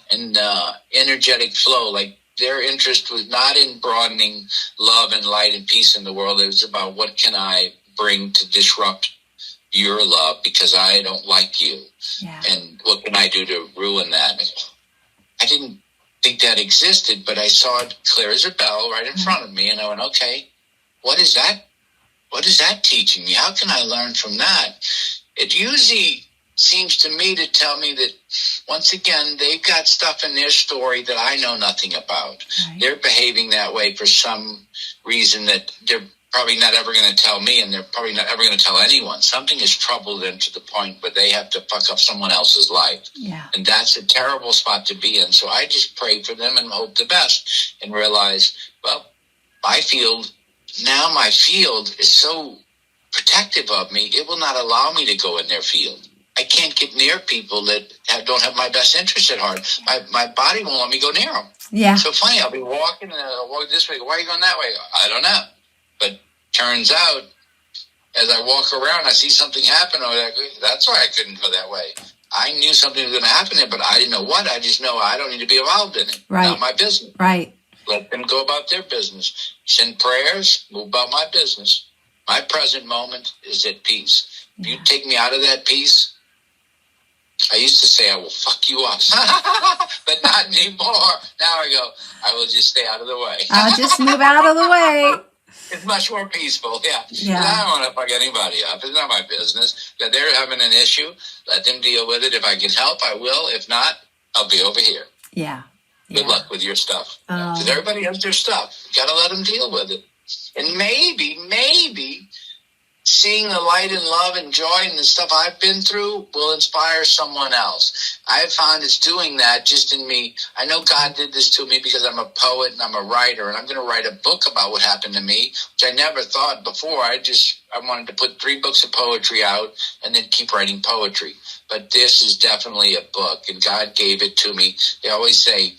energetic flow. Like their interest was not in broadening love and light and peace in the world. It was about, what can I bring to disrupt your love because I don't like you? Yeah. And what can I do to ruin that? I didn't think that existed, but I saw it clear as a bell right in front of me, and I went, okay, what is that? What is that teaching me? How can I learn from that? It usually seems to me to tell me that, once again, they've got stuff in their story that I know nothing about. Right. They're behaving that way for some reason that they're probably not ever going to tell me, and they're probably not ever going to tell anyone. Something has troubled them to the point where they have to fuck up someone else's life. Yeah. And that's a terrible spot to be in. So I just pray for them and hope the best and realize, well, my field is so protective of me, it will not allow me to go in their field. I can't get near people that don't have my best interest at heart. My body won't let me go near them. Yeah. So funny, I'll be walking and I'll walk this way. Why are you going that way? I don't know. But turns out, as I walk around, I see something happen. I'm like, that's why I couldn't go that way. I knew something was going to happen there, but I didn't know what. I just know I don't need to be involved in it. Right. Not my business. Right. Let them go about their business. Send prayers, move about my business. My present moment is at peace. If you take me out of that peace, I used to say I will fuck you up, but not anymore. Now I go, I will just stay out of the way. I'll just move out of the way. It's much more peaceful, yeah. Yeah. I don't want to fuck anybody up. It's not my business. If they're having an issue, let them deal with it. If I can help, I will. If not, I'll be over here. Yeah. Good luck with your stuff. Because everybody has their stuff. You got to let them deal with it. And maybe seeing the light and love and joy and the stuff I've been through will inspire someone else. I've found it's doing that just in me. I know God did this to me because I'm a poet and I'm a writer, and I'm going to write a book about what happened to me, which I never thought before. I wanted to put 3 books of poetry out and then keep writing poetry. But this is definitely a book, and God gave it to me. They always say,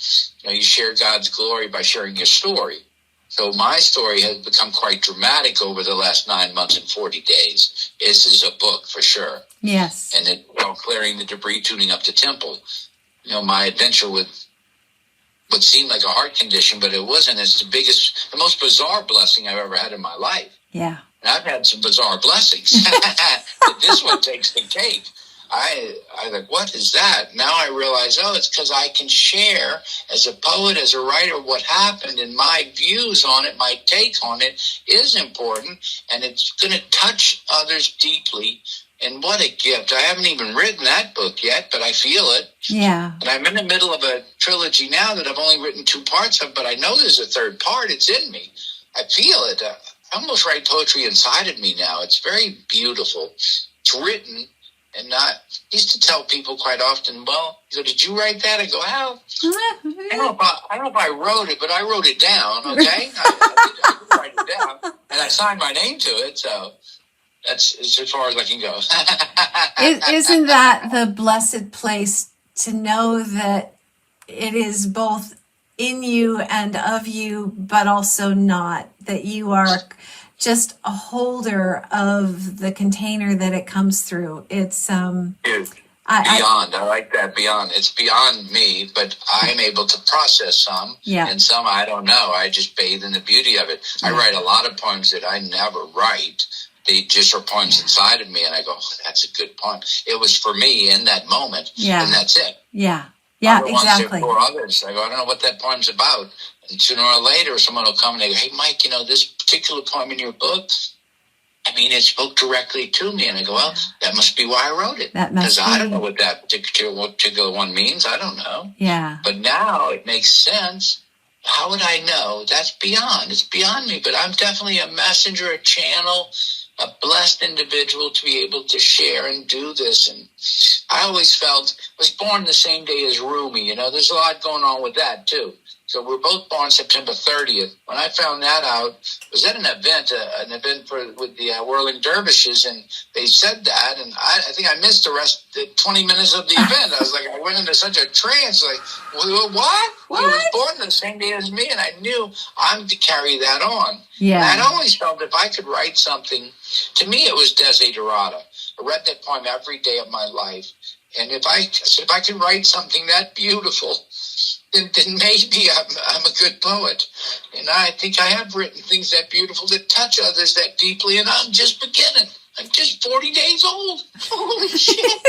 you share God's glory by sharing your story. So my story has become quite dramatic over the last 9 months and 40 days. This is a book for sure. Yes. And clearing the debris, tuning up the temple. My adventure with what seemed like a heart condition, but it wasn't. It's the most bizarre blessing I've ever had in my life. Yeah. And I've had some bizarre blessings. But this one takes the cake. I like, what is that? Now I realize, it's because I can share as a poet, as a writer, what happened, and my views on it, my take on it is important, and it's going to touch others deeply. And what a gift. I haven't even written that book yet, but I feel it. Yeah. And I'm in the middle of a trilogy now that I've only written 2 parts of, but I know there's a 3rd part. It's in me. I feel it. I almost write poetry inside of me now. It's very beautiful. It's written. And I used to tell people quite often, did you write that? I go, I don't know if I wrote it, but I wrote it down, okay? I did write it down, and I signed my name to it, so that's as far as I can go. Isn't that the blessed place to know that it is both in you and of you, but also not, that you are just a holder of the container that it comes through. It's beyond. I like that, beyond. It's beyond me, but I'm able to process some, and some I don't know. I just bathe in the beauty of it. I write a lot of poems that I never write. They just are poems inside of me, and I go, that's a good poem. It was for me in that moment, and that's it. Yeah, exactly. For others, I go, I don't know what that poem's about. And sooner or later, someone will come and they go, hey, Mike, this particular poem in your book, it spoke directly to me. And I go, that must be why I wrote it. Because I don't know what that particular one means. I don't know. Yeah. But now it makes sense. How would I know? That's beyond. It's beyond me. But I'm definitely a messenger, a channel, a blessed individual to be able to share and do this. And I always felt, I was born the same day as Rumi. There's a lot going on with that, too. So we're both born September 30th. When I found that out, I was at an event with the Whirling Dervishes, and they said that, and I think I missed the 20 minutes of the event. I went into such a trance, what? He was born the same day as me, and I knew I'm to carry that on. Yeah. And I'd always felt if I could write something, to me it was Desiderata. I read that poem every day of my life, and if I could write something that beautiful, then maybe I'm a good poet. And I think I have written things that beautiful that touch others that deeply, and I'm just beginning. I'm just 40 days old. Holy shit.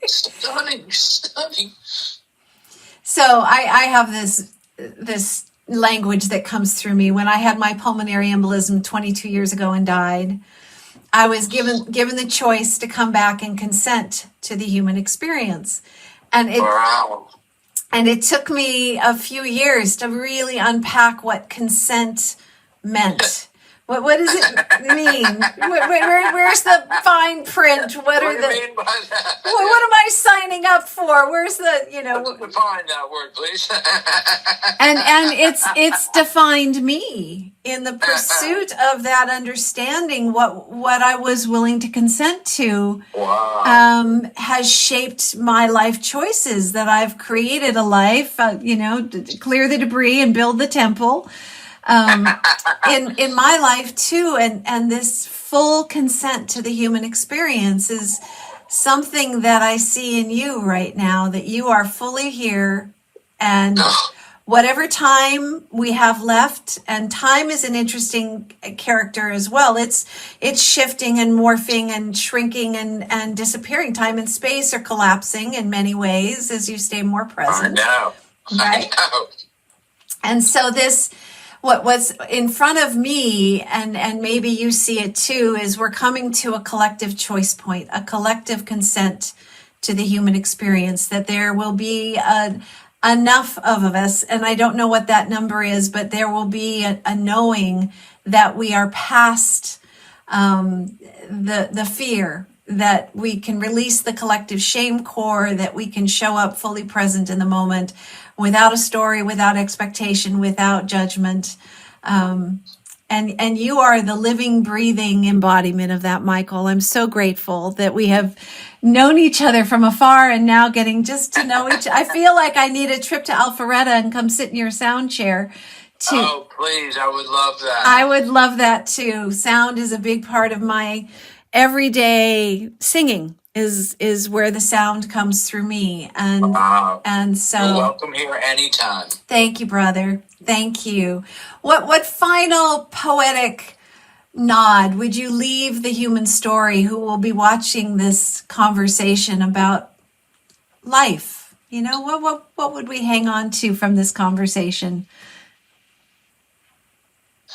Stunning. So I have this language that comes through me. When I had my pulmonary embolism 22 years ago and died, I was given the choice to come back and consent to the human experience. And it took me a few years to really unpack what consent meant What does it mean? Where's the fine print? What do are you the? mean by that? What am I signing up for? Where's the? Define that word, please. And it's defined me in the pursuit of that understanding. What I was willing to consent to, wow. has shaped my life choices. That I've created a life, clear the debris and build the temple. In my life too, and this full consent to the human experience is something that I see in you right now, that you are fully here, and whatever time we have left, and time is an interesting character as well. It's shifting and morphing and shrinking and disappearing. Time and space are collapsing in many ways as you stay more present. I know. Right? I know. And so this, what was in front of me, and maybe you see it too, is we're coming to a collective choice point, a collective consent to the human experience, that there will be enough of us, and I don't know what that number is, but there will be a knowing that we are past the fear, that we can release the collective shame core, that we can show up fully present in the moment, without a story, without expectation, without judgment. And you are the living, breathing embodiment of that, Michael. I'm so grateful that we have known each other from afar and now getting just to know each other. I feel like I need a trip to Alpharetta and come sit in your sound chair. Oh, please. I would love that. I would love that too. Sound is a big part of my everyday singing. Is where the sound comes through me, and so you're welcome here anytime. Thank you, brother. Thank you. What final poetic nod would you leave the human story who will be watching this conversation about life? What would we hang on to from this conversation?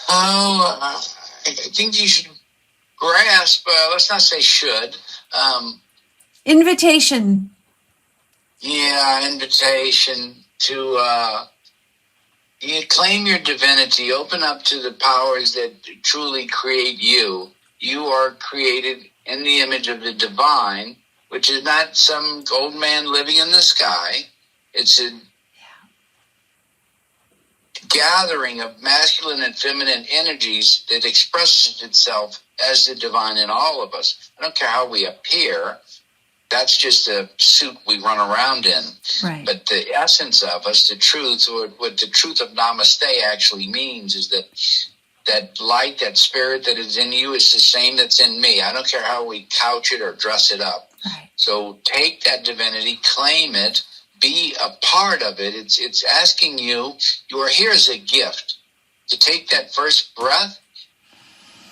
Oh, I think you should grasp. Let's not say should. Invitation. Yeah, invitation to you claim your divinity, open up to the powers that truly create you. You are created in the image of the divine, which is not some old man living in the sky. It's a gathering of masculine and feminine energies that expresses itself as the divine in all of us. I don't care how we appear. That's just a suit we run around in. Right. But the essence of us, the truth, or what the truth of Namaste actually means, is that light, that spirit that is in you is the same that's in me. I don't care how we couch it or dress it up. Right. So take that divinity, claim it, be a part of it. It's asking you are here as a gift, to take that first breath.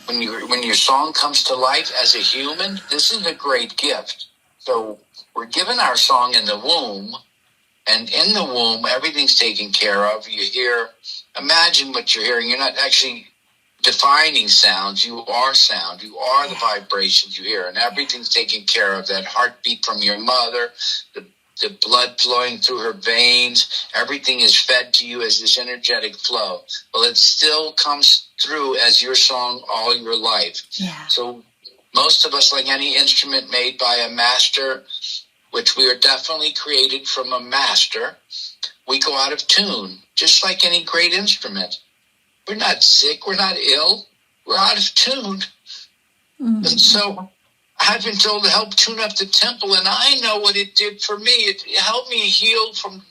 When your song comes to life as a human, this is a great gift. So we're given our song in the womb, and in the womb, everything's taken care of. You hear, imagine what you're hearing. You're not actually defining sounds. You are sound. You are the vibrations you hear, and everything's taken care of. That heartbeat from your mother, the blood flowing through her veins, everything is fed to you as this energetic flow. Well, it still comes through as your song all your life. Yeah. So most of us, like any instrument made by a master, which we are definitely created from a master, we go out of tune, just like any great instrument. We're not sick, we're not ill, we're out of tune. Mm-hmm. And so I've been told to help tune up the temple, and I know what it did for me. It helped me heal from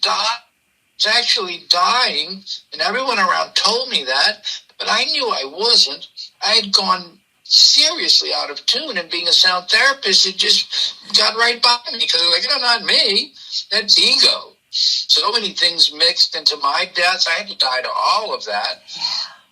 it's actually dying, and everyone around told me that, but I knew I wasn't. I had gone seriously out of tune, and being a sound therapist, it just got right by me, because I was like, no, not me. That's ego. So many things mixed into my deaths. I had to die to all of that. Yeah.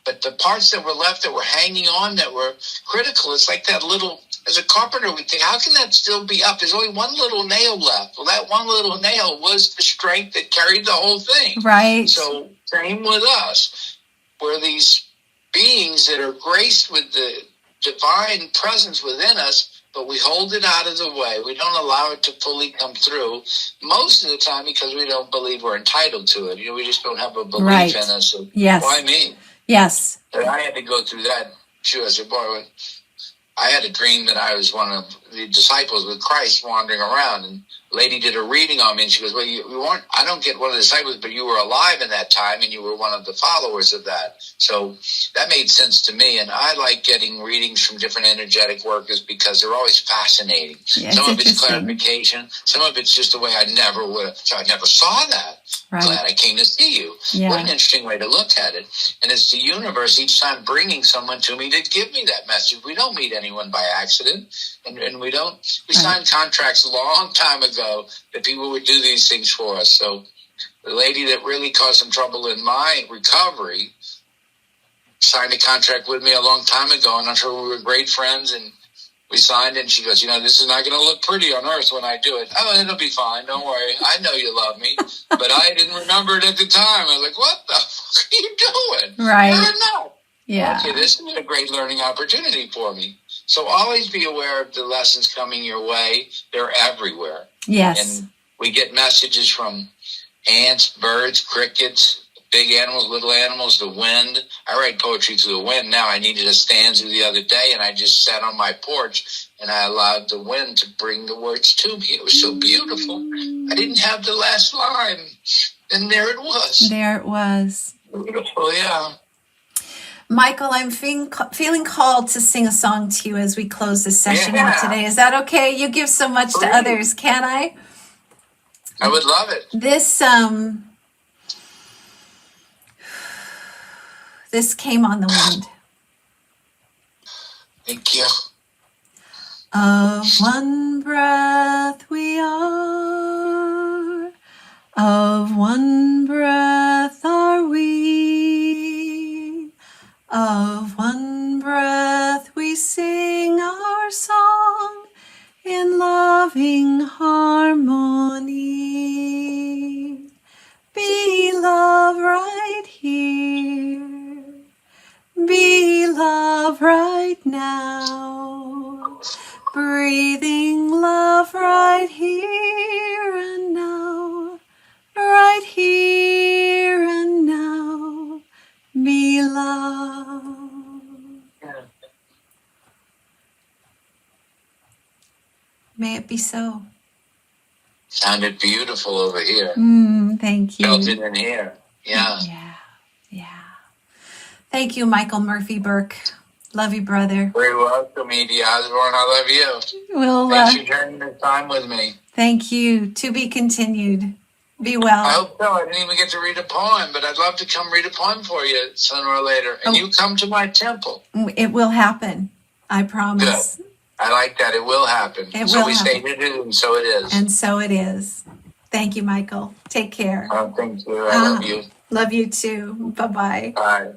But the parts that were left, that were hanging on, that were critical, it's like that little, as a carpenter, we think, how can that still be up? There's only one little nail left. Well, that one little nail was the strength that carried the whole thing. Right. So same with us. We're these beings that are graced with the divine presence within us, but we hold it out of the way. We don't allow it to fully come through most of the time, because we don't believe we're entitled to it. We just don't have a belief in us. So yes. Why me? Yes. But I had to go through that you. I said, boy, I had a dream that I was one of the disciples with Christ wandering around, and a lady did a reading on me, and she goes, well, you weren't, I don't get one of the disciples, but you were alive in that time, and you were one of the followers of that. So that made sense to me, and I like getting readings from different energetic workers because they're always fascinating. Yeah, some of it's clarification, some of it's just a way I never would have, so I never saw that. Right. Glad I came to see you. Yeah. What an interesting way to look at it. And it's the universe each time bringing someone to me to give me that message. We don't meet anyone by accident. And we don't. We signed contracts a long time ago that people would do these things for us. So the lady that really caused some trouble in my recovery signed a contract with me a long time ago. And I'm sure we were great friends. And we signed it, and she goes, this is not going to look pretty on earth when I do it. Oh, it'll be fine. Don't worry. I know you love me. But I didn't remember it at the time. I was like, what the fuck are you doing? Right. I don't know. Yeah. Okay, this is a great learning opportunity for me. So always be aware of the lessons coming your way. They're everywhere. Yes. And we get messages from ants, birds, crickets, big animals, little animals, the wind. I write poetry through the wind now. I needed a stanza the other day, and I just sat on my porch, and I allowed the wind to bring the words to me. It was so beautiful. I didn't have the last line, and there it was. There it was. Beautiful, yeah. Michael, I'm feeling called to sing a song to you as we close this session out today. Is that okay? You give so much to others, can I? I would love it. This came on the wind. Thank you. Of one breath we are, of one breath are we, of one breath we sing our song in loving harmony. Be love right here. Be love right now, breathing love right here and now, right here and now, be love. May it be so. Sounded beautiful over here. Thank you. Felt it in here. Yeah. Yeah. Thank you, Michael Murphy Burke. Love you, brother. Very welcome, Edie Osborne. I love you. Thanks for sharing this time with me. Thank you. To be continued. Be well. I hope so. I didn't even get to read a poem, but I'd love to come read a poem for you sooner or later. And you come to my temple. It will happen. I promise. Good. I like that. It will happen. So we say it is, and so it is. And so it is. Thank you, Michael. Take care. Thank you. I love you. Love you too. Bye-bye. Bye.